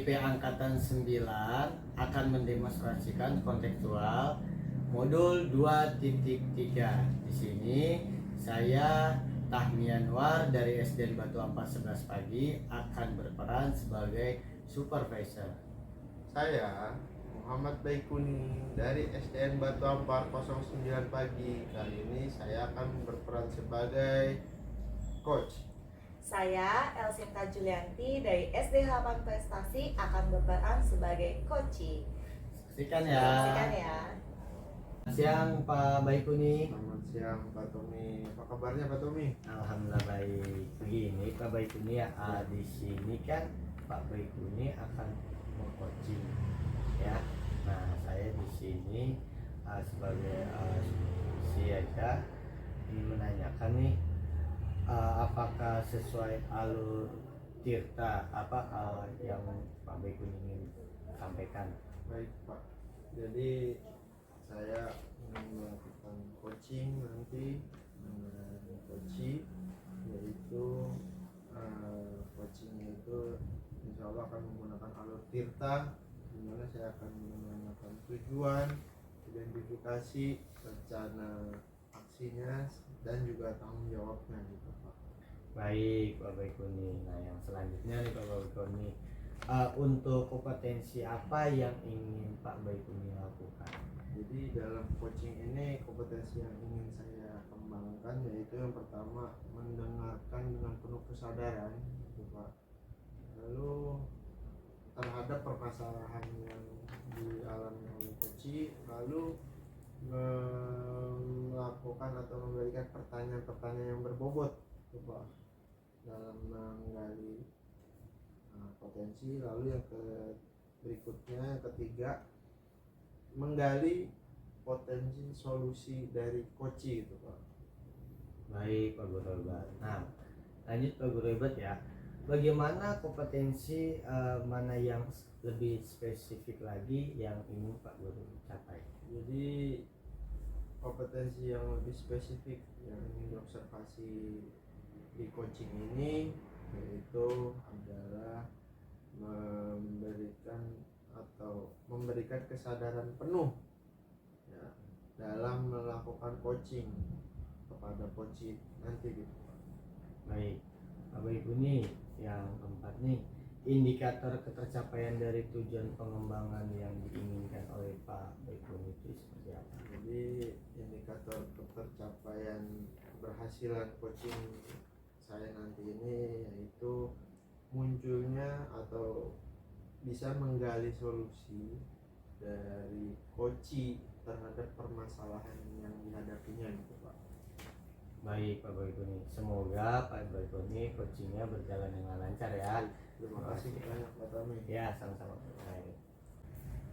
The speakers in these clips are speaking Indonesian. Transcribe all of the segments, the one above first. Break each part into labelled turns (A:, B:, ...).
A: IP Angkatan 9 akan mendemonstrasikan kontekstual modul 2.3. Di sini saya Tahmi Anwar dari SDN Batu Ampar 11 pagi akan berperan sebagai supervisor.
B: Saya Muhammad Baikuni dari SDN Batu Ampar 09 pagi. Kali ini saya akan berperan sebagai coach.
C: Saya Elsinta Julianti dari SD Harapan Prestasi akan berperan sebagai coaching.
A: Saksikan ya.
C: Saksikan ya.
A: Siang Pak Baikuni.
B: Selamat siang Pak Tommy. Apa kabarnya Pak Tommy?
A: Alhamdulillah baik. Begini Pak Baikuni ya, di sini kan Pak Baikuni akan meng-coaching ya. Nah, saya di sini sebagai siaga ingin menanyakan nih, apakah sesuai alur tirta yang Pak Baikuni ingin sampaikan?
B: Baik Pak. Jadi saya ingin melakukan coaching nanti dengan coaching, yaitu coachingnya itu insya Allah akan menggunakan alur tirta, di mana saya akan menanyakan tujuan, identifikasi, rencana aksinya, dan juga tanggung jawabnya gitu Pak.
A: Baik Pak Baikuni. Nah, yang selanjutnya nih Pak Baikuni, untuk kompetensi apa yang ingin Pak Baikuni lakukan?
B: Jadi dalam coaching ini kompetensi yang ingin saya kembangkan yaitu yang pertama mendengarkan dengan penuh kesadaran gitu Pak. Lalu terhadap permasalahan yang dialami oleh coach, lalu melakukan atau memberikan pertanyaan-pertanyaan yang berbobot gitu Pak, dalam menggali potensi. Lalu yang berikutnya, yang ketiga, menggali potensi solusi dari coach itu Pak.
A: Baik Pak Guru Hebat. Nah, lanjut Pak Guru Hebat ya. Bagaimana kompetensi mana yang lebih spesifik lagi yang ingin Pak Guru capai?
B: Jadi kompetensi yang lebih spesifik yang ingin diobservasi di coaching ini yaitu adalah memberikan kesadaran penuh ya, dalam melakukan coaching kepada coach nanti gitu Pak.
A: Baik Pak Baikuni, yang keempat nih, indikator ketercapaian dari tujuan pengembangan yang diinginkan oleh Pak Baikuni itu seperti apa?
B: Jadi indikator ketercapaian keberhasilan coaching saya nanti ini yaitu munculnya atau bisa menggali solusi dari coach terhadap permasalahan yang dihadapinya gitu Pak.
A: Baik Pak Baikuni, semoga Pak Baikuni coachingnya berjalan dengan lancar ya.
B: Terima kasih banyak Pak Tommy.
A: Ya, sama-sama. Baik.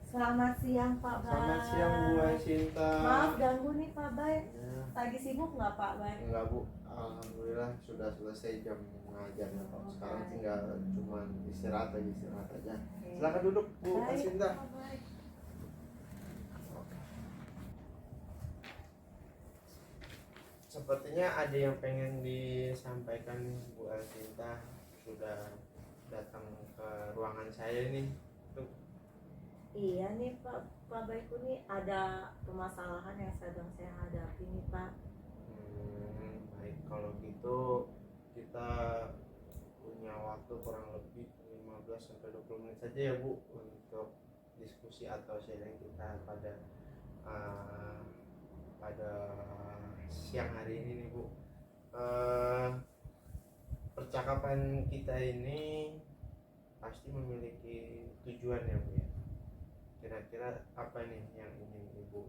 C: Selamat siang Pak Bay.
B: Selamat siang Bu Sinta.
C: Maaf ganggu nih Pak Bay.
B: Ya,
C: Lagi sibuk nggak Pak Bay?
B: enggak Bu, alhamdulillah sudah selesai jam mengajarnya Pak. Sekarang tinggal cuman istirahat aja. Silakan duduk Bu
C: Baik,
B: Sinta.
C: Pak Bay.
B: Sepertinya ada yang pengen disampaikan Bu Sinta, sudah datang ke ruangan saya nih.
C: Iya nih Pak Baikuni, ada permasalahan yang sedang saya hadapi nih Pak.
B: Baik, kalau gitu kita punya waktu kurang lebih 15-20 menit saja ya Bu untuk diskusi atau sharing kita pada siang hari ini nih Bu. Percakapan kita ini pasti memiliki tujuan ya Bu ya. Kira-kira apa nih yang ingin Ibu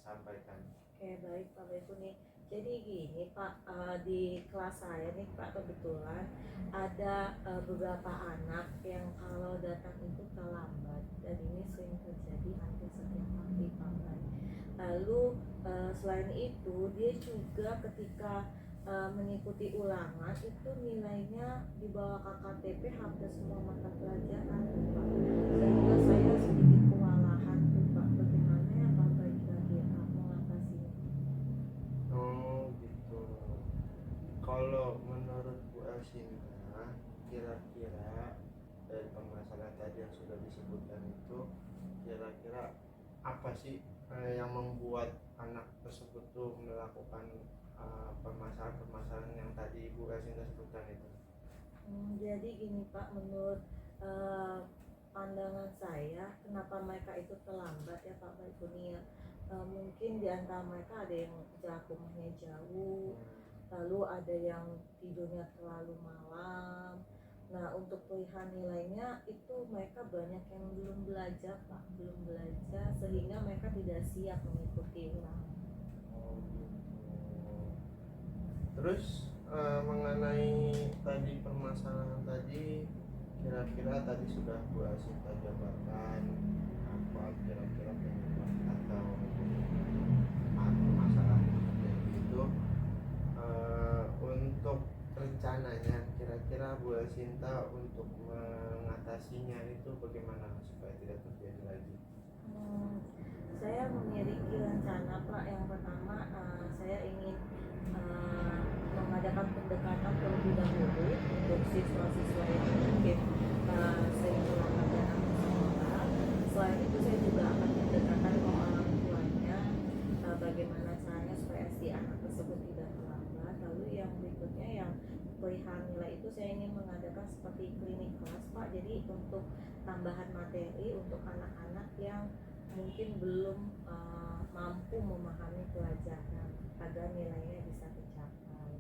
B: sampaikan?
C: Oke, baik Pak Baikuni. Jadi gini Pak, di kelas saya nih Pak kebetulan ada beberapa anak yang kalau datang itu terlambat, dan ini sering terjadi hampir setiap hari Pak Bay. Lalu selain itu dia juga ketika mengikuti ulangan itu nilainya di bawah KKTP hampir semua mata pelajaran Pak. Sehingga saya sedikit kewalahan tuh Pak. Bagaimana ya Pak Bay kira-kira mengatasinya?
B: Oh gitu. Kalau menurut Bu Elsinta, kira-kira dari itu kira-kira apa sih yang membuat anak tersebut tuh melakukan permasalahan-permasalahan yang tadi Ibu Yasinta sebutkan itu?
C: Jadi gini Pak, menurut pandangan saya, kenapa mereka itu terlambat ya Pak Baikuni ya? Mungkin di antara mereka ada yang jarak rumahnya jauh, lalu ada yang tidurnya terlalu malam. Nah, untuk pilihan nilainya itu mereka banyak yang belum belajar Pak, belum belajar sehingga mereka tidak siap mengikuti ulangan.
B: Oh, gitu. Terus mengenai tadi permasalahan tadi, kira-kira tadi sudah Bu Asinta jabarkan apa kira-kira penyebab atau permasalahan yang terjadi itu. Untuk rencananya kira-kira Bu Asinta untuk mengatasinya itu bagaimana supaya tidak terjadi lagi?
C: Saya memiliki rencana Pak. Yang pertama, saya ingin mengadakan pendekatan terlebih dahulu untuk siswa-siswa yang mungkin sering terlambat datang ke sekolah. Selain itu saya juga akan pendekatan ke orang tuanya, bagaimana caranya supaya si anak tersebut tidak terlambat. Lalu yang berikutnya yang perihal nilai itu saya ingin mengadakan seperti klinik kelas Pak. Jadi untuk tambahan materi untuk anak-anak yang mungkin belum mampu memahami pelajaran agar nilainya bisa tercapai.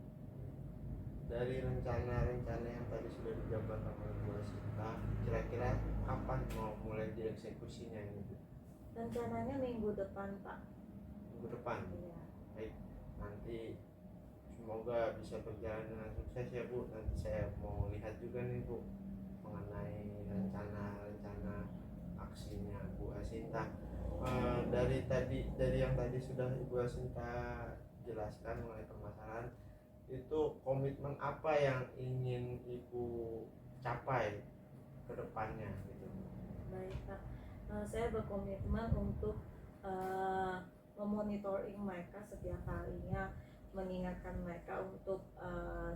B: Dari rencana-rencana yang tadi sudah dijabarkan oleh Bu Asinta, kira-kira kapan mau mulai dieksekusinya ini?
C: Rencananya minggu depan Pak.
B: Minggu depan.
C: Iya.
B: Baik, nanti semoga bisa berjalan dengan sukses ya Bu. Nanti saya mau lihat juga nih Bu mengenai rencana-rencana aksinya Bu Asinta. Dari yang tadi sudah Ibu Asinta jelaskan mengenai permasalahan itu, komitmen apa yang ingin Ibu capai ke depannya gitu?
C: Baik Pak, saya berkomitmen untuk memonitoring mereka setiap harinya, mengingatkan mereka untuk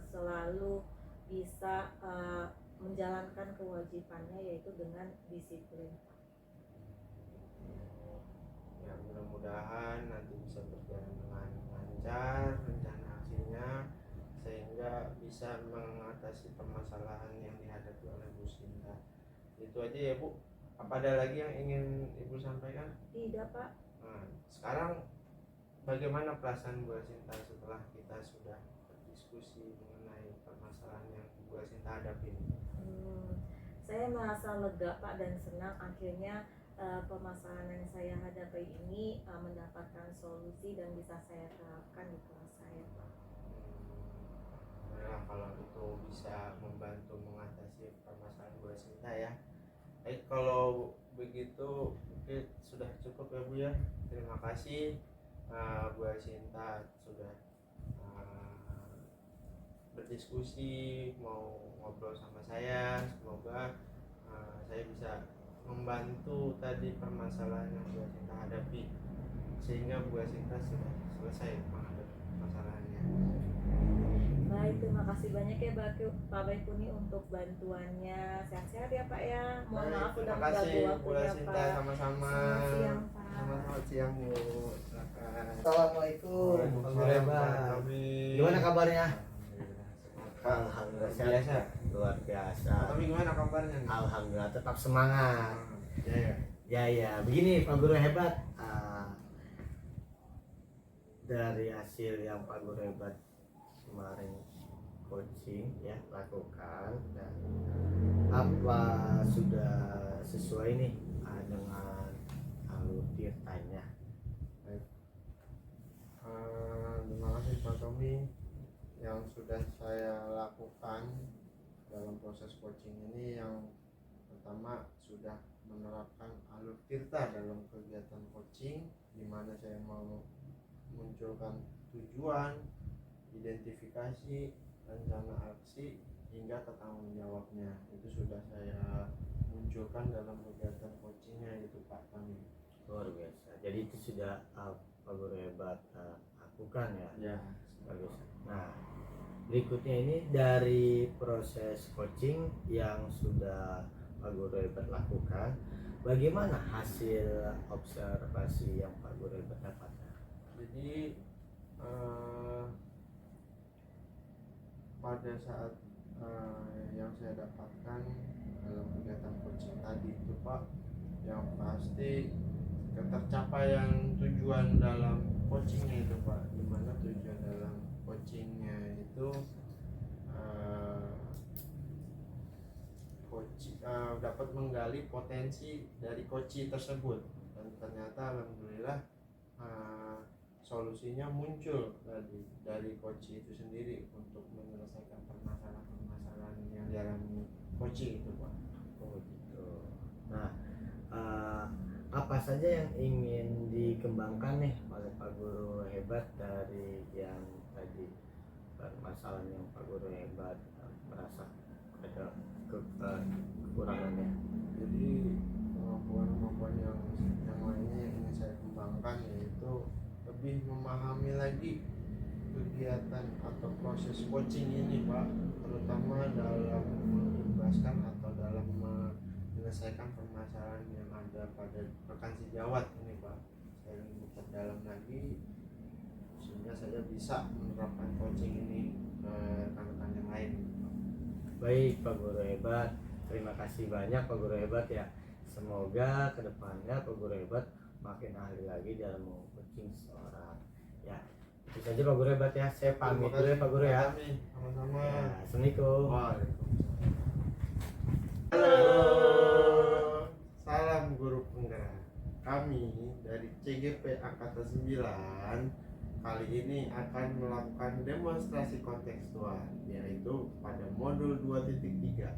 C: selalu bisa menjalankan kewajibannya yaitu dengan disiplin.
B: Ya, mudah-mudahan nanti bisa berjalan dengan lancar rencana aksinya sehingga bisa mengatasi permasalahan yang dihadapi oleh Bu Sinta. Itu aja ya Bu. Apa ada lagi yang ingin Ibu sampaikan?
C: Tidak Pak.
B: Nah, sekarang bagaimana perasaan Bu Sinta setelah kita sudah berdiskusi mengenai permasalahan yang Bu Sinta hadapi?
C: Saya merasa lega Pak dan senang akhirnya permasalahan yang saya hadapi ini mendapatkan solusi dan bisa saya terapkan di kelas saya Pak.
B: Nah, kalau itu bisa membantu mengatasi permasalahan Bu Sinta ya. Baik, kalau begitu mungkin sudah cukup ya Bu ya. Terima kasih Bu Sinta sudah berdiskusi, mau ngobrol sama saya. Semoga saya bisa membantu tadi permasalahan yang Bu Sinta hadapi sehingga Bu Sinta sudah selesai menghadapi masalahnya.
C: Baik, terima kasih banyak ya Pak Baikuni untuk bantuannya. Sehat-sehat ya Pak ya. Mohon maaf udah mengganggu waktunya Pak.
B: Sama-sama.
C: Selamat siang Pak.
B: Selamat siang Bu.
A: Assalamualaikum Pak Guru Hebat. Gimana kabarnya? Alhamdulillah
B: Biasa.
A: luar biasa.
B: Tapi gimana kabarnya nih?
A: Alhamdulillah tetap semangat.
B: Ya.
A: Ya begini Pak Guru Hebat. Dari hasil yang Pak Guru Hebat kemarin coaching ya lakukan, dan apa sudah sesuai nih dengan alur tirtanya?
B: Terima kasih Pak Tommy. Yang sudah saya lakukan dalam proses coaching ini, yang pertama sudah menerapkan alur tirta dalam kegiatan coaching, di mana saya mau munculkan tujuan, identifikasi, rencana aksi hingga ketanggung jawabnya. Itu sudah saya munculkan dalam kegiatan coachingnya gitu Pak Tommy.
A: Luar biasa. Jadi itu sudah Pak Guru Hebat lakukan ya.
B: Ya.
A: Bagus. Nah, berikutnya ini dari proses coaching yang sudah Pak Guru Hebat lakukan, bagaimana hasil observasi yang Pak Guru Hebat dapatkan?
B: Jadi pada saat yang saya dapatkan dalam kegiatan coaching tadi itu Pak, yang pasti ketercapaian tujuan dalam coachingnya itu Pak, dimana tujuan dalam coachingnya itu dapat menggali potensi dari coach tersebut, dan ternyata alhamdulillah solusinya muncul dari coach itu sendiri untuk menyelesaikan permasalahan-permasalahan yang dialami coach itu Pak.
A: Oh gitu. Nah, apa saja yang ingin dikembangkan nih oleh Pak Guru Hebat dari yang tadi permasalahan yang Pak Guru Hebat merasa ada kekurangannya?
B: Jadi kemampuan yang lainnya yang ingin saya kembangkan yaitu lebih memahami lagi kegiatan atau proses coaching ini Pak, terutama dalam mengimbaskan atau dalam menyelesaikan permasalahan yang ada pada rekan sejawat ini Pak. Saya ingin memperdalam lagi sehingga saya bisa menerapkan coaching ini ke rekan-rekan yang lain.
A: Baik Pak Guru Hebat, terima kasih banyak Pak Guru Hebat ya. Semoga kedepannya Pak Guru Hebat makin ahli lagi dalam coaching seorang. Ya, itu saja Pak Guru Hebat ya. Saya pamit dulu ya Pak Guru ya.
B: Sama-sama.
A: Ya, Assalamualaikum.
B: Waalaikumsalam. Halo, salam guru penggerak. Kami dari CGP Angkatan 9 kali ini akan melakukan demonstrasi kontekstual, yaitu pada modul 2.3.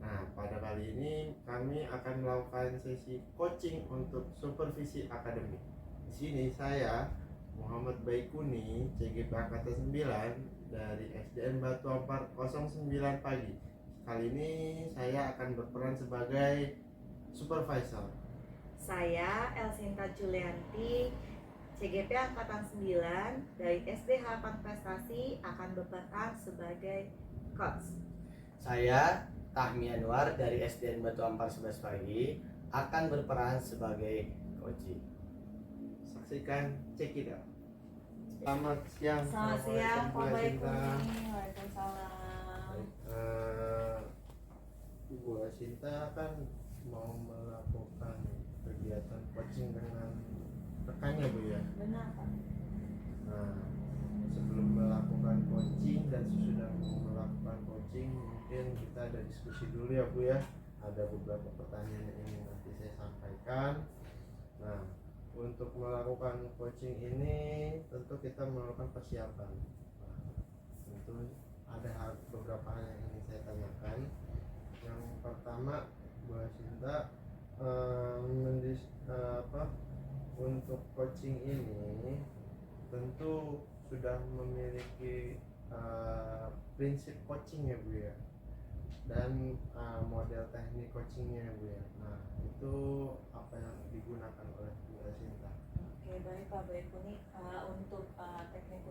B: Nah, pada kali ini kami akan melakukan sesi coaching untuk supervisi akademik. Di sini saya Muhammad Baikuni, CGP Angkatan 9 dari SDN Batu Ampar 09 pagi. Kali ini saya akan berperan sebagai supervisor.
C: Saya Elsinta Julianti, CGP Angkatan 9 dari SD Harapan Prestasi akan berperan sebagai coach.
A: Saya Tahmi Anwar dari SDN Batu Ampar 11 pagi akan berperan sebagai coach.
B: Saksikan Check It Out. Selamat siang.
C: Selamat siang, Pak
B: Assalamualaikum, Bu Asinta.
C: Baikuni. Waalaikumsalam.
B: Bu Asinta kan mau melakukan kegiatan coaching dengan rekannya Bu ya.
C: Benar Pak.
B: Nah, sebelum melakukan coaching dan sesudah melakukan coaching, mungkin kita ada diskusi dulu ya Bu ya. Ada beberapa pertanyaan yang ingin nanti saya sampaikan. Nah, untuk melakukan coaching ini tentu kita melakukan persiapan. Nah, tentu ada beberapa hal yang ingin saya tanyakan. Yang pertama, Bu Asinta, untuk coaching ini tentu sudah memiliki prinsip coaching ya Bu ya, dan model teknik coachingnya ya Bu ya. Nah, itu apa yang digunakan oleh Bu Asinta?
C: Oke, baik Pak Baikuni. Untuk teknik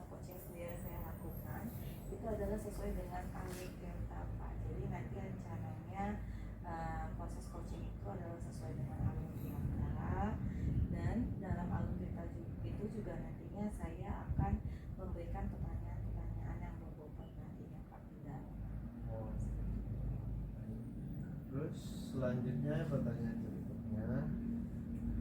C: coaching sendiri saya lakukan itu adalah sesuai dengan ahli kita Pak. Jadi nanti rencananya proses coaching itu adalah sesuai dengan alur kita, dan dalam alur kita itu juga nantinya saya akan memberikan pertanyaan-pertanyaan yang berbobot nantinya Pak di dalam.
B: Terus selanjutnya pertanyaan berikutnya,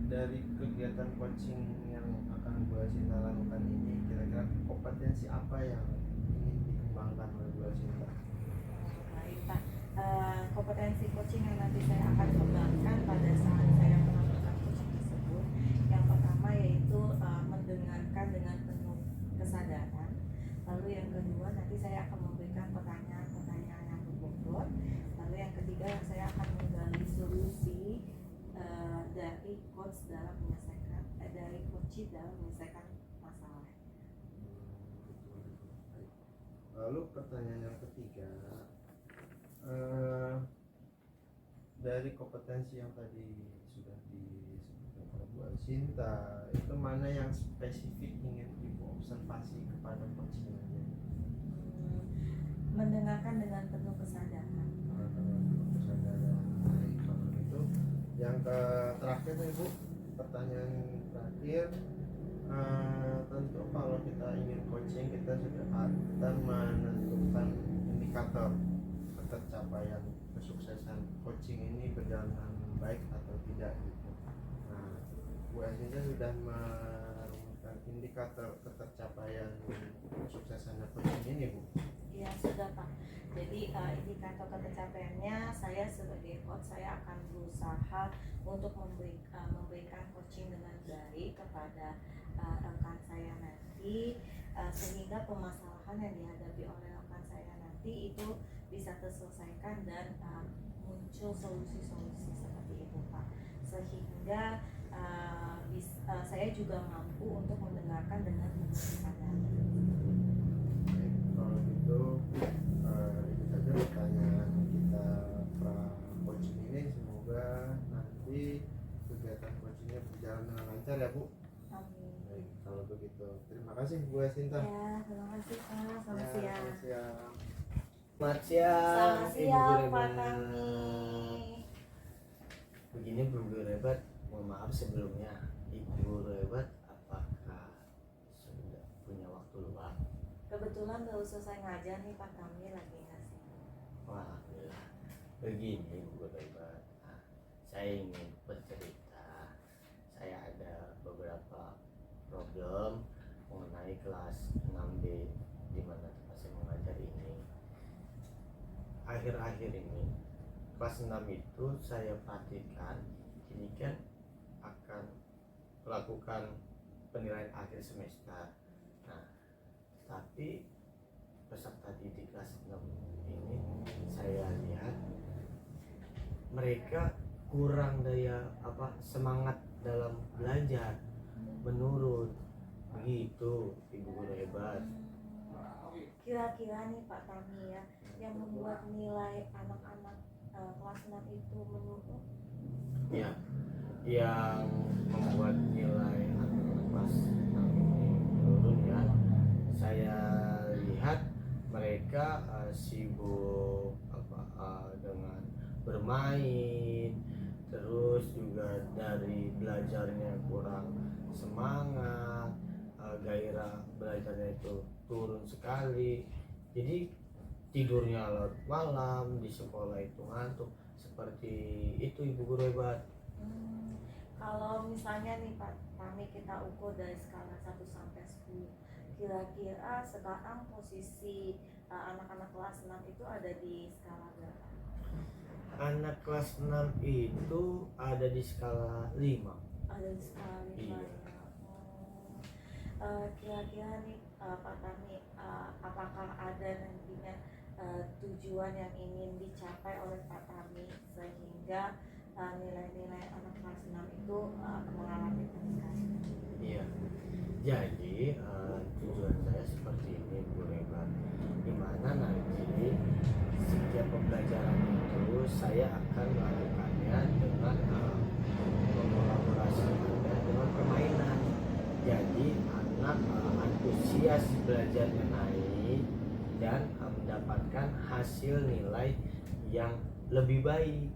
B: dari kegiatan coaching yang akan Bu Asinta lakukan ini, kira-kira kompetensi apa yang ingin dikembangkan oleh Bu Asinta?
C: Baik Pak, kompetensi coaching yang nanti saya akan kembangkan pada saat saya melakukan coaching tersebut, yang pertama yaitu mendengarkan dengan penuh kesadaran. Lalu yang kedua, nanti saya akan memberikan pertanyaan-pertanyaan yang berbobot. Lalu yang ketiga, saya akan menggali solusi dari coach dalam menyelesaikan masalah.
B: Lalu pertanyaan yang ketiga, dari kompetensi yang tadi sudah disebutkan oleh Bu Asinta, itu mana yang spesifik ingin Ibu observasi kepada coaching aja?
C: Mendengarkan dengan penuh kesadaran.
B: Kesadaran. Baik, kalau itu Yang terakhir nih Bu, pertanyaan terakhir. Tentu kalau kita ingin coaching, kita sudah akan menentukan indikator tercapaian kesuksesan coaching ini berjalan dengan baik atau tidak gitu. Nah, Bu Aziza sudah merumuskan indikator ketercapaian kesuksesan coaching ini Bu.
C: Ya sudah Pak. Jadi indikator ketercapaiannya, saya sebagai coach saya akan berusaha untuk memberikan coaching dengan baik kepada rekan saya nanti, sehingga permasalahan yang dihadapi oleh rekan saya nanti itu bisa terselesaikan dan muncul solusi-solusi seperti itu Pak, sehingga saya juga mampu untuk mendengarkan dengan sadar.
B: Baik, kalau gitu itu saja pertanyaan kita pra coaching ini. Semoga nanti kegiatan coachingnya berjalan dengan lancar ya Bu.
C: Amin.
B: Baik, kalau begitu terima kasih Bu Asinta.
C: Ya, terima kasih Pak. Selamat
B: Ya,
C: siang.
B: selamat siang.
A: Selamat siang,
C: Selamat siang
A: Ibu
C: Pak
A: Guru
C: Tami.
A: Hebat. Begini Bu Guru Hebat, mohon maaf sebelumnya, Ibu Guru Hebat apakah sudah punya waktu luang?
C: Kebetulan baru selesai ngajar nih Pak Tami, lagi ngasih.
A: Wah, alhamdulillah. Begini Bu Guru Hebat, saya ingin bercerita. Saya ada beberapa problem mengenai kelas 6B di mana tempat saya mengajar ini. Akhir-akhir ini kelas 6 itu saya perhatikan ini kan akan melakukan penilaian akhir semester. Nah, tapi peserta didik kelas 6 ini saya lihat mereka kurang daya semangat dalam belajar, menurut begitu Ibu Guru Hebat.
C: Kira-kira nih Pak Tami ya, yang membuat nilai anak-anak kelas 6 itu menurun?
A: Ya, yang membuat nilai anak-anak kelas 6 ini menurun ya, saya lihat mereka sibuk dengan bermain, terus juga dari belajarnya kurang semangat, gairah belajarnya itu turun sekali, jadi tidurnya larut malam, di sekolah itu ngantuk, seperti itu Ibu Guru Hebat.
C: Kalau misalnya nih Pak Tami kita ukur dari skala 1 sampai 10, kira-kira sekarang posisi anak-anak kelas 6 itu ada di skala berapa?
A: Anak kelas 6 itu ada di skala 5.
C: Ada di skala 5
A: Iya.
C: ya. Kira-kira nih Pak Tami, apakah ada nantinya tujuan yang ingin dicapai oleh Pak Tami sehingga nilai-nilai anak kelas 6 itu mengalami peningkatan?
A: Iya. Jadi tujuan saya seperti ini Bu Hebat, dimana nanti setiap pembelajaran itu saya akan melakukannya dengan mengkolaborasikannya dengan permainan. Jadi anak antusias belajarnya naik dan mendapatkan hasil nilai yang lebih baik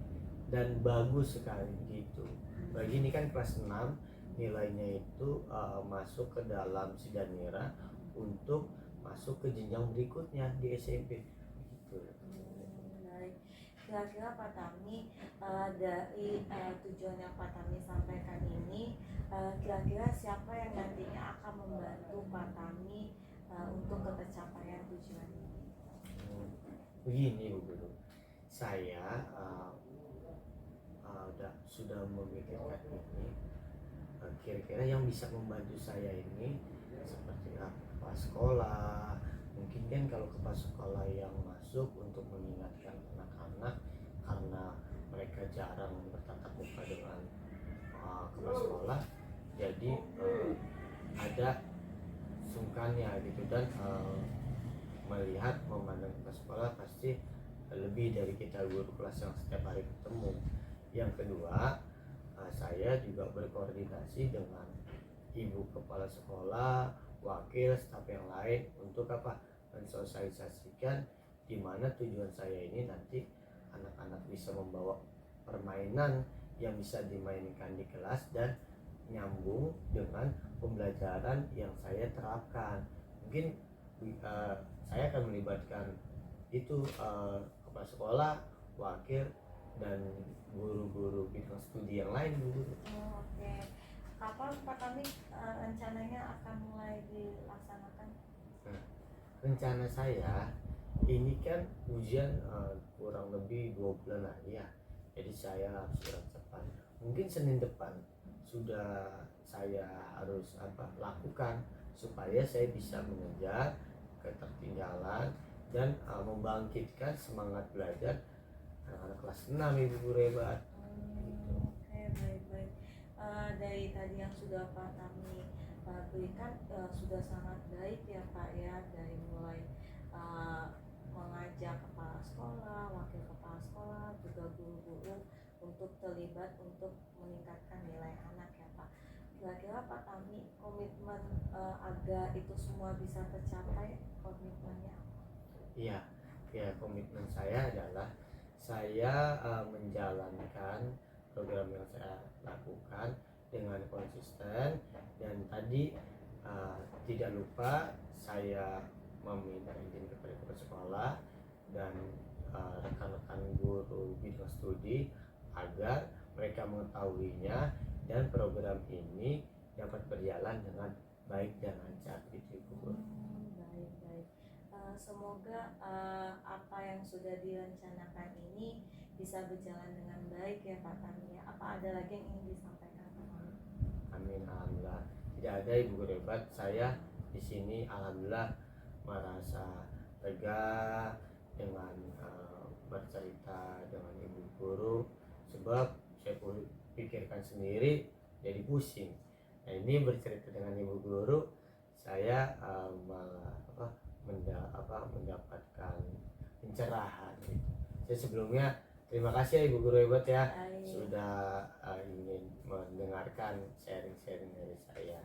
A: dan bagus sekali gitu. Bagi ini kan kelas 6 nilainya itu masuk ke dalam Sidanira untuk masuk ke jenjang berikutnya di SMP gitu.
C: Baik. Kira-kira Pak Tami, dari tujuan yang Pak Tami sampaikan ini, kira-kira siapa yang nantinya akan membantu Pak Tami untuk tercapaian tujuan ini?
A: Begini Bu Guru, saya sudah memikirkan ini, kira-kira yang bisa membantu saya ini seperti kepala sekolah. Mungkin kan kalau kepala sekolah yang masuk untuk mengingatkan anak-anak karena mereka jarang bertatap muka dengan kepala sekolah, jadi ada sungkannya gitu, dan melihat memandang kepala sekolah pasti lebih dari kita guru kelas yang setiap hari ketemu. Yang kedua, saya juga berkoordinasi dengan ibu kepala sekolah, wakil, staf yang lain untuk mensosialisasikan di mana tujuan saya ini nanti anak-anak bisa membawa permainan yang bisa dimainkan di kelas dan nyambung dengan pembelajaran yang saya terapkan. Mungkin saya akan melibatkan itu kepala sekolah, wakil, dan guru-guru bidang studi yang lain, Bu Guru.
C: Oke. Kapan Pak Tami rencananya akan mulai dilaksanakan?
A: Rencana saya ini kan ujian kurang lebih 2 bulan lagi ya, jadi saya harus cepat. Mungkin Senin depan sudah saya harus lakukan supaya saya bisa mengejar ketertinggalan dan membangkitkan semangat belajar anak-anak kelas 6, Ibu Guru hebat. Gitu.
C: Oke, baik-baik. Dari tadi yang sudah Pak Tami berikan sudah sangat baik ya Pak ya, dari mulai mengajak kepala sekolah, wakil kepala sekolah, juga guru-guru untuk terlibat untuk meningkatkan nilai anak ya Pak. Kira-kira Pak Tami komitmen agar itu semua bisa tercapai, komitmennya apa?
A: Iya, ya komitmen saya adalah saya menjalankan program yang saya lakukan dengan konsisten, dan tadi tidak lupa saya meminta izin kepada kepala sekolah dan rekan-rekan guru bidang studi agar mereka mengetahuinya dan program ini dapat berjalan dengan baik dan lancar gitu, Bu.
C: Baik-baik. Semoga apa yang sudah direncanakan ini bisa berjalan dengan baik ya Pak Tami. Apa ada lagi yang ingin disampaikan Pak Tami?
A: Amin, alhamdulillah. Tidak ada, Ibu Guru hebat. Saya di sini alhamdulillah merasa lega dengan bercerita dengan Ibu Guru, sebab saya pikirkan sendiri jadi pusing. Nah, ini bercerita dengan Ibu Guru saya malah mendapatkan pencerahan gitu. Saya sebelumnya terima kasih ya Ibu Guru hebat ya, sudah ingin mendengarkan sharing-sharing dari saya.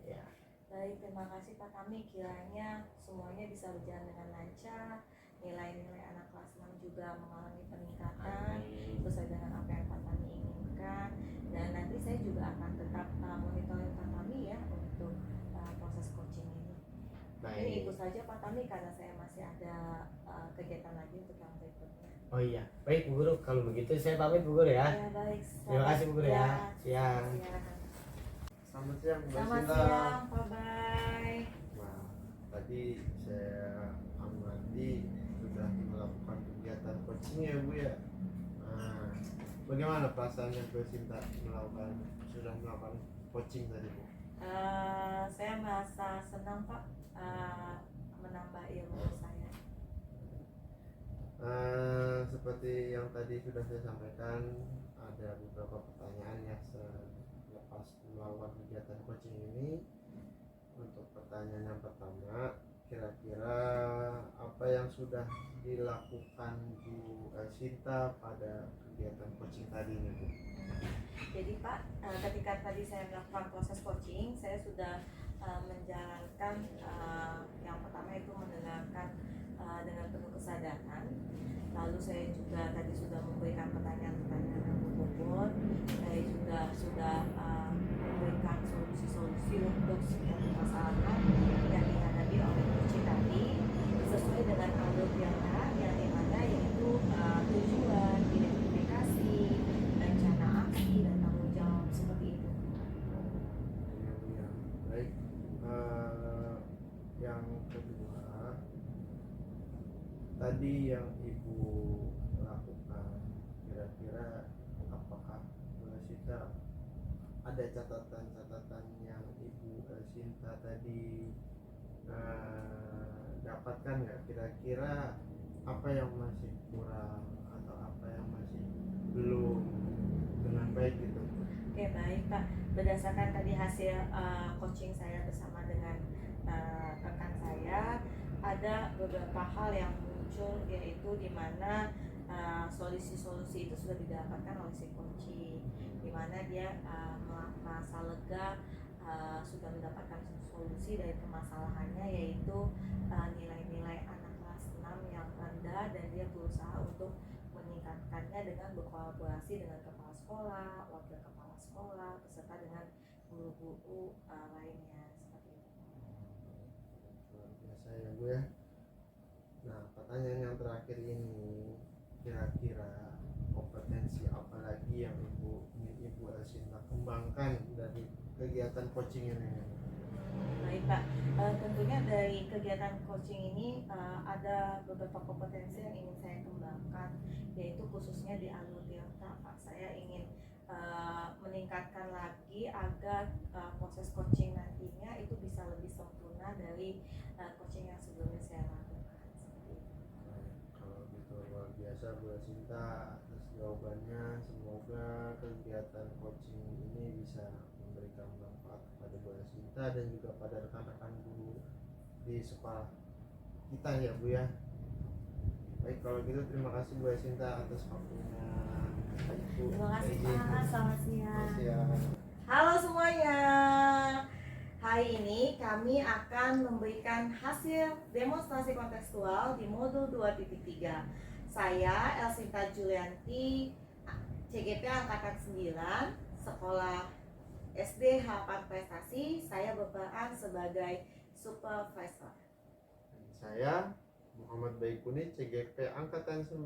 A: Ya.
C: Baik, terima kasih Pak Tami. Kiranya semuanya bisa berjalan dengan lancar, nilai-nilai anak kelas 6 juga mengalami peningkatan sesuai dengan apa yang Pak Tami inginkan. Dan nanti saya juga akan tetap monitoring Pak Tami ya untuk proses coaching ini. Ini itu saja Pak Tami karena saya masih ada kegiatan lagi untuk yang berikutnya.
A: Oh iya, baik Bu Guru, kalau begitu saya pamit Bu Guru ya.
C: Ya baik.
A: Terima kasih Bu Guru ya. Siang.
B: Selamat siang, Bu
C: Selamat
B: Sinta.
C: siang, bye bye.
B: Nah, tadi saya amati sudah melakukan kegiatan coaching ya Bu ya. Nah, bagaimana perasaannya Bu Sinta sudah melakukan coaching tadi Bu?
C: Saya merasa senang Pak, menambah ilmu saya.
B: Seperti yang tadi sudah saya sampaikan, ada beberapa pertanyaan yang selepas melakukan kegiatan coaching ini. Untuk pertanyaan yang pertama, kira-kira apa yang sudah dilakukan Bu Sinta pada kegiatan coaching tadi ini Bu?
C: Jadi Pak, ketika tadi saya melakukan proses coaching, saya sudah menjalankan yang pertama itu mendengarkan dengan penuh kesadaran. Lalu saya juga tadi sudah memberikan pertanyaan-pertanyaan yang berbobot. Saya juga sudah memberikan solusi-solusi untuk setiap permasalahan yang dihadapi oleh coaching tadi, sesuai dengan alur yang dimana yaitu tujuan, identifikasi, rencana aksi, dan tanggung jawab, seperti itu.
B: Ya, baik. Yang kedua, tadi yang Ibu lakukan, kira-kira apakah Bu Sinta ada catatan-catatan yang Ibu Sinta tadi dapatkan nggak? Kira-kira apa yang masih kurang atau apa yang masih belum dengan baik gitu?
C: Oke, baik Pak. Berdasarkan tadi hasil coaching saya bersama dengan rekan saya, ada beberapa hal yang muncul, yaitu di mana solusi-solusi itu sudah didapatkan oleh si coaching, di mana dia merasa lega, sudah mendapatkan solusi dari permasalahannya, yaitu nilai-nilai anak kelas 6 yang rendah, dan dia berusaha untuk meningkatkannya dengan berkolaborasi dengan kepala sekolah sekolah, wakil kepala sekolah, beserta dengan guru-guru lainnya seperti itu.
B: Luar biasa ya Bu ya. Nah, pertanyaan yang terakhir ini, kira-kira kompetensi apa lagi yang ingin Ibu Elsinta kembangkan dari kegiatan coaching ini?
C: Baik Pak, tentunya dari kegiatan coaching ini ada beberapa kompetensi yang ingin saya kembangkan, yaitu khususnya di alur delta Pak. Saya ingin meningkatkan lagi agar proses coaching nantinya itu bisa lebih sempurna dari coaching yang sebelumnya saya lakukan. Seperti itu.
B: Kalau gitu luar biasa Bu Elsinta atas jawabannya. Semoga kegiatan coaching ini bisa memberikan manfaat kepada Bu Elsinta dan juga pada rekan-rekan guru di sekolah kita ya Bu ya. Baik, kalau gitu terima kasih Bu Elsinta atas waktunya. Baik, Bu.
C: Terima kasih
B: Izin.
C: Pak, selamat siang.
B: Siang.
C: Halo semuanya. Hari ini kami akan memberikan hasil demonstrasi kontekstual di modul 2.3. Saya Elsinta Julianti, CGP Angkatan 9, Sekolah SD Harapan Prestasi. Saya berperan sebagai supervisor.
B: Saya Muhammad Baikuni, CGP Angkatan 9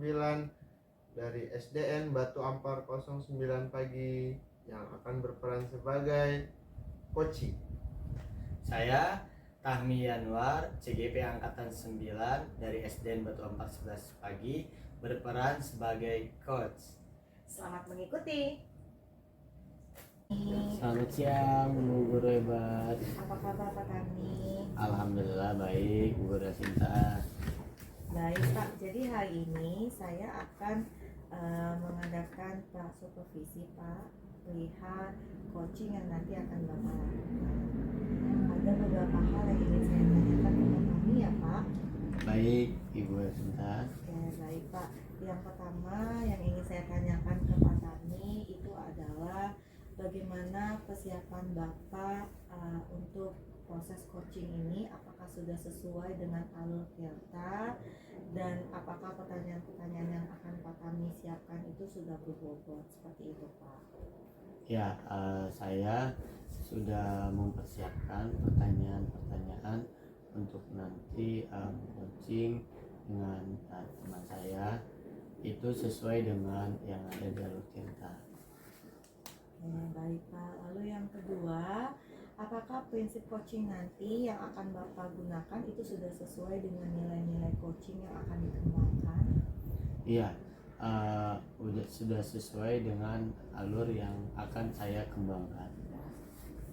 B: dari SDN Batu Ampar 09 Pagi yang akan berperan sebagai coaching.
A: Saya Tahmi Yanwar, CGP Angkatan 9 dari SDN Batu Ampar 11 Pagi, berperan sebagai coach.
C: Selamat mengikuti.
A: Selamat siang Bu Guru hebat.
C: Apa kabar Pak Tami?
A: Alhamdulillah baik Bu Guru Sinta.
C: Baik Pak, jadi hari ini saya akan mengadakan Pak supervisi Pak, lihat coaching yang nanti akan Bapak lakukan. Ada beberapa hal yang ingin saya tanyakan ke Pak Tami ya Pak.
A: Baik Ibu Sinta.
C: Oke, baik Pak. Yang pertama yang ingin saya tanyakan ke Pak Tami itu adalah bagaimana persiapan Bapak untuk proses coaching ini, apakah sudah sesuai dengan alur delta dan apakah pertanyaan-pertanyaan yang akan Pak Tami siapkan itu sudah berbobot seperti itu Pak?
A: Ya, saya sudah mempersiapkan pertanyaan-pertanyaan untuk nanti coaching dengan teman saya itu sesuai dengan yang ada di alur delta.
C: Baik Pak, lalu yang kedua, apakah prinsip coaching nanti yang akan Bapak gunakan itu sudah sesuai dengan nilai-nilai coaching yang akan dikembangkan?
A: Iya, sudah sesuai dengan alur yang akan saya kembangkan.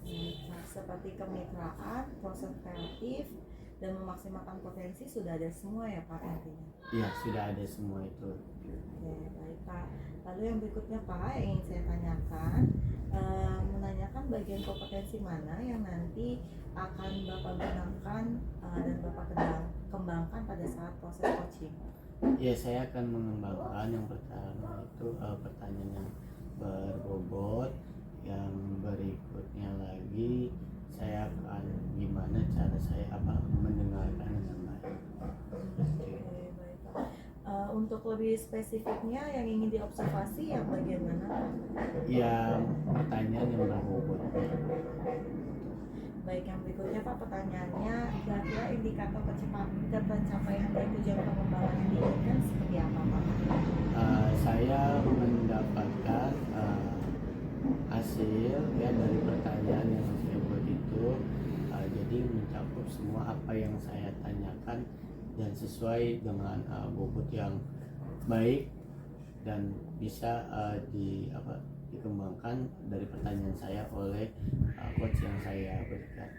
C: Nah, seperti kemitraan, proses kreatif, dan memaksimalkan potensi sudah ada semua ya Pak nantinya?
A: Iya, sudah ada semua itu.
C: Oke, baik Pak. Lalu yang berikutnya Pak yang ingin saya tanyakan, menanyakan bagian kompetensi mana yang nanti akan Bapak gunakan dan Bapak kembangkan pada saat proses coaching?
A: Ya, saya akan mengembangkan yang pertama itu pertanyaan yang berbobot. Yang berikutnya lagi saya akan gimana cara saya mendengarkan dengan baik.
C: Oke, baik Pak. Untuk lebih spesifiknya yang ingin diobservasi yang bagian mana?
A: Ya, pertanyaan yang berbobot.
C: Baik, yang berikutnya Pak, pertanyaannya kira-kira indikator pencapaian dari tujuan pengembangan yang diinginkan seperti apa Pak?
A: Saya mendapatkan hasil ya dari pertanyaan yang saya buat itu, jadi mencakup semua apa yang saya tanyakan dan sesuai dengan bobot yang baik dan bisa dikembangkan dari pertanyaan saya oleh coach yang saya berikan.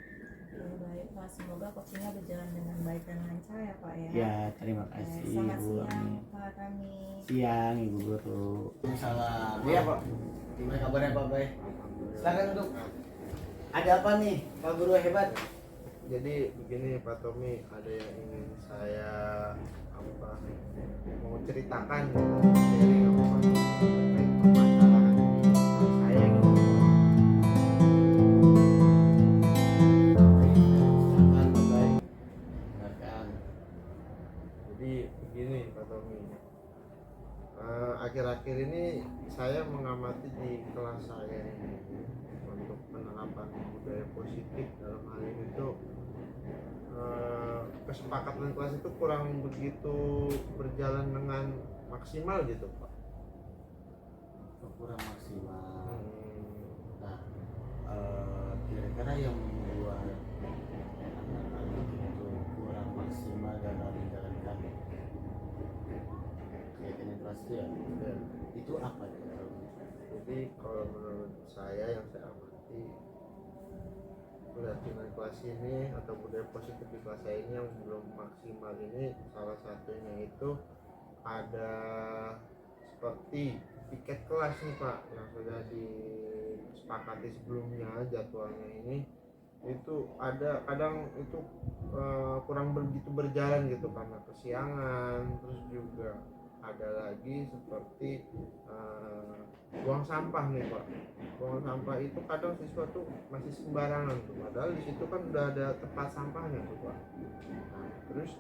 C: Oke, baik Pak, semoga coachingnya berjalan dengan baik dan lancar ya Pak ya.
A: Ya, terima kasih
C: Selamat
A: Bu
C: siang
A: Ami.
C: Pak Tami.
A: Siang Ibu Guru. Salam. Iya Pak. Gimana kabarnya Pak Bay? Silakan duduk. Ada apa nih Pak Guru hebat?
B: Jadi begini Pak Tommy, ada yang ingin saya mau ceritakan dari Pak Tommy terkait permasalahan di kelas saya gitu.
A: Silakan Pak Bay. Silakan.
B: Jadi begini Pak Tommy, akhir-akhir ini saya mengamati di kelas saya ini untuk penerapan budaya positif dalam hal ini tuh kesepakatan kelas itu kurang begitu berjalan dengan maksimal gitu Pak.
A: Kurang maksimal. Nah, kira-kira yang membuat anak-anak itu kurang maksimal dalam menjalankan kegiatan kelas itu ya,
B: Dan
A: itu apa ya?
B: jadi kalau menurut saya yang saya amati dengan kelas ini atau budaya positif di kelas saya ini yang belum maksimal ini, salah satunya itu ada seperti tiket kelas nih Pak yang sudah disepakati sebelumnya jadwalnya ini, itu ada kadang itu kurang begitu berjalan gitu karena kesiangan. Terus juga ada lagi seperti buang sampah nih Pak. Buang sampah itu kadang siswa tuh masih sembarangan tuh, padahal di situ kan udah ada tempat sampahnya tuh Pak. Nah, terus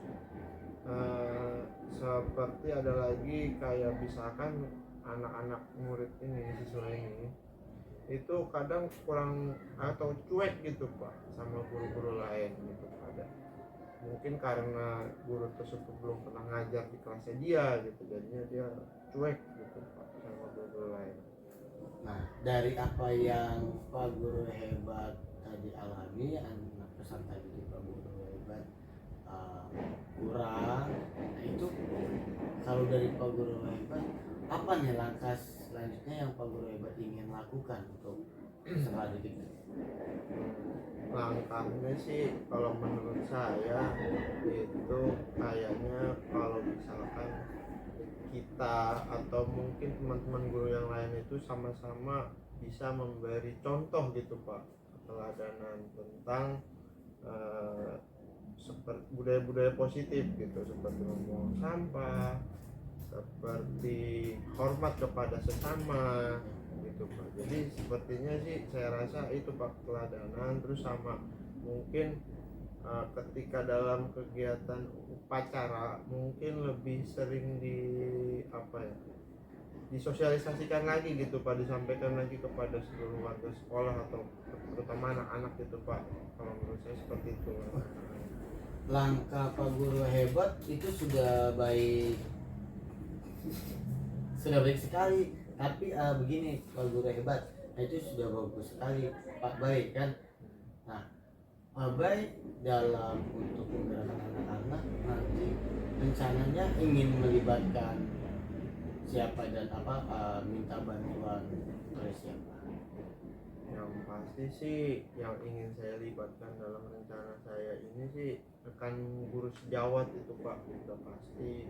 B: seperti ada lagi kayak misalkan anak-anak murid ini, siswa ini itu kadang kurang atau cuek gitu Pak sama guru-guru lain gitu pada, mungkin karena guru tersebut belum pernah ngajar di kelasnya dia gitu, jadinya dia cuek gitu Pak sama guru lain.
A: Nah, dari apa yang Pak Guru Hebat tadi alami, anak peserta didik Pak Guru Hebat kurang. Nah, itu kalau dari Pak Guru Hebat, apa nih langkah selanjutnya yang Pak Guru Hebat ingin lakukan untuk peserta didik?
B: Langkahnya sih kalau menurut saya itu kayaknya kalau misalkan kita atau mungkin teman-teman guru yang lain itu sama-sama bisa memberi contoh gitu Pak, keteladanan tentang seperti budaya-budaya positif gitu, seperti membuang sampah, seperti hormat kepada sesama gitu Pak. Jadi sepertinya sih saya rasa itu Pak keteladanan. Terus sama mungkin ketika dalam kegiatan upacara mungkin lebih sering disosialisasikan lagi gitu Pak, disampaikan lagi kepada seluruh warga sekolah atau terutama anak-anak gitu Pak. Kalau menurut saya seperti itu.
A: Langkah Pak Guru Hebat itu sudah baik sekali, tapi begini Pak Guru Hebat, nah itu sudah bagus sekali Pak Bay kan. Nah, Pak Bay dalam untuk menggerakkan anak-anak nanti rencananya ingin melibatkan siapa dan apa, minta bantuan oleh siapa?
B: Yang pasti sih yang ingin saya libatkan dalam rencana saya ini sih rekan guru sejawat itu Pak, sudah pasti.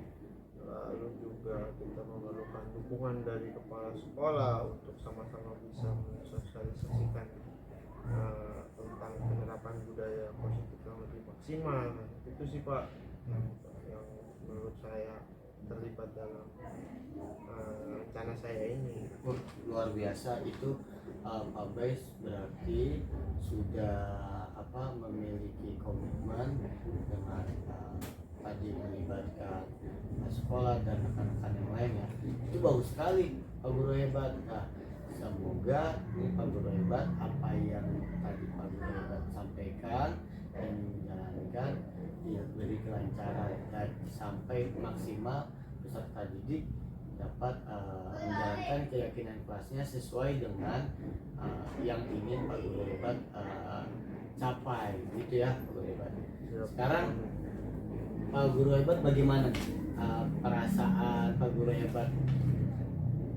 B: Lalu juga kita memerlukan dukungan dari kepala sekolah untuk sama-sama bisa mensosialisasikan tentang penerapan budaya positif yang lebih maksimal. Itu sih Pak yang menurut saya terlibat dalam rencana saya ini.
A: Luar biasa itu. Pak Bay berarti sudah memiliki komitmen dengan tadi melibatkan sekolah dan rekan-rekan yang lain ya. Itu bagus sekali Pak Guru Hebat. Nah, semoga Pak Guru Hebat apa yang tadi Pak Guru Hebat sampaikan dan menjalankan diberi kelancaran dan sampai maksimal peserta didik dapat menjalankan keyakinan kelasnya sesuai dengan yang ingin Pak Guru Hebat capai gitu ya Pak Guru Hebat. Sekarang Pak Guru Hebat bagaimana perasaan Pak Guru Hebat?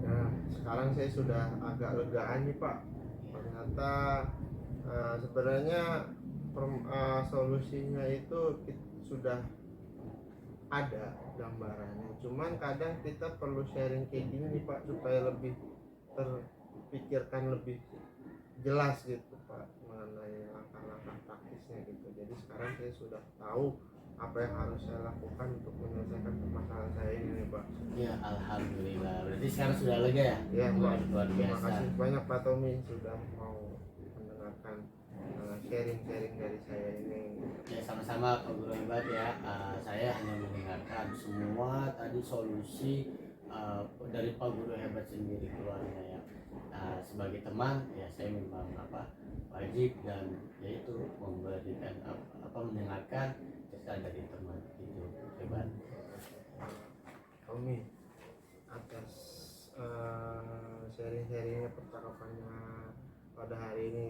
B: Nah, sekarang saya sudah agak legaan nih Pak. Ternyata sebenarnya solusinya itu sudah ada gambarannya. Cuman kadang kita perlu sharing kayak gini nih Pak supaya lebih terpikirkan lebih jelas gitu Pak mengenai langkah-langkah praktisnya gitu. Jadi sekarang saya sudah tahu apa yang harus saya lakukan untuk menyelesaikan permasalahan saya ini nih Pak.
A: Ya alhamdulillah. Berarti sekarang sudah lega ya?
B: Ya Pak.
A: Luar
B: Terima
A: biasa.
B: kasih banyak Pak Tommy sudah mau mendengarkan sharing-sharing dari saya ini.
A: Ya sama-sama Pak Guru Hebat ya. Saya hanya mendengarkan semua tadi solusi dari Pak Guru Hebat sendiri keluarnya ya. Sebagai teman ya saya memang wajib dan yaitu memberikan mendengarkan cerita dari teman itu hebat.
B: Kami atas sharing-sharingnya, percakapannya pada hari ini.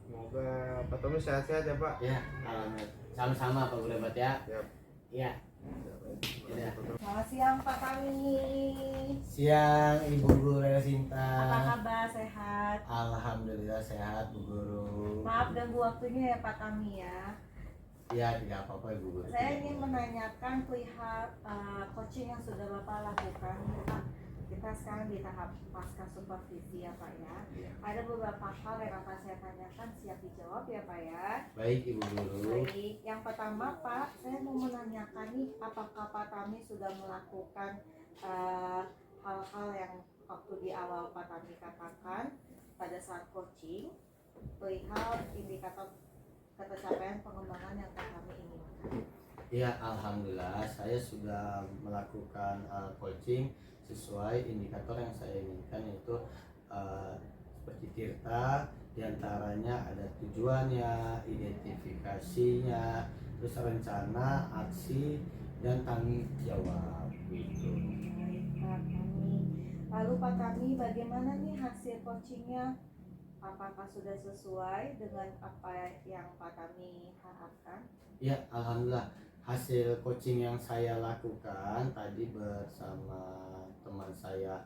B: Semoga Pak Tommy sehat-sehat ya Pak.
A: Ya, sama-sama Pak Guru Hebat ya.
B: Siap.
A: Ya. Ya.
C: Selamat siang Pak Tommy.
A: Siang Ibu Guru
C: Apa
A: Sinta.
C: kabar, sehat?
A: Alhamdulillah sehat Bu Guru.
C: Maaf ganggu waktunya ya Pak Tommy ya.
A: Ya tidak apa-apa Ibu Guru.
C: Saya ingin menanyakan perihal coaching yang sudah Bapak lakukan Pak. Kita sekarang di tahap pasca supervisi ya Pak ya.
A: Ya.
C: Ada beberapa hal yang akan saya tanyakan, siap dijawab ya Pak ya.
A: Baik Ibu Guru.
C: Baik, yang pertama Pak, saya mau menanyakan nih, apakah Pak Tami sudah melakukan hal-hal yang waktu di awal Pak Tami katakan pada saat coaching perihal indikator ketercapaian pengembangan yang Pak Tami inginkan.
A: Ya Alhamdulillah saya sudah melakukan coaching sesuai indikator yang saya inginkan, yaitu seperti Tirta, diantaranya ada tujuannya, identifikasinya, terus rencana, aksi, dan tanggung jawab gitu.
C: Baik Pak Tami. Lalu Pak Tami, bagaimana nih hasil coachingnya? Apakah sudah sesuai dengan apa yang Pak Tami harapkan?
A: Ya Alhamdulillah hasil coaching yang saya lakukan tadi bersama teman saya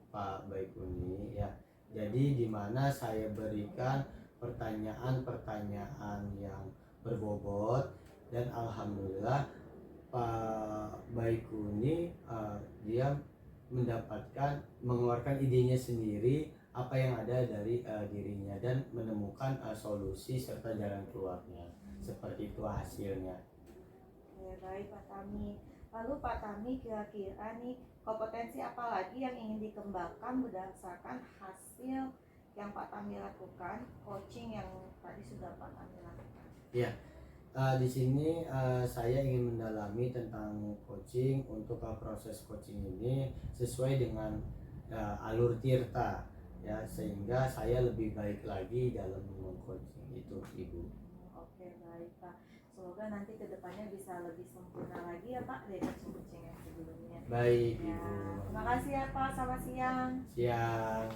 A: Pak Baikuni ya. Jadi di mana saya berikan pertanyaan-pertanyaan yang berbobot dan alhamdulillah Pak Baikuni dia mengeluarkan idenya sendiri apa yang ada dari dirinya dan menemukan solusi serta jalan keluarnya. Seperti itu hasilnya.
C: Oke, baik Pak Tami. Lalu Pak Tami, kira-kira nih kompetensi apa lagi yang ingin dikembangkan berdasarkan hasil yang Pak Tami lakukan, coaching yang tadi sudah Pak Tami lakukan?
A: Ya, di sini saya ingin mendalami tentang coaching untuk proses coaching ini sesuai dengan alur Tirta ya, sehingga saya lebih baik lagi dalam mengcoaching itu Ibu.
C: Oke, baik Pak. Semoga nanti kedepannya bisa lebih sempurna lagi ya Pak dari coaching yang sebelumnya.
A: Baik
C: Ya,
A: Ibu.
C: terima kasih ya Pak. Selamat siang.
A: Siang.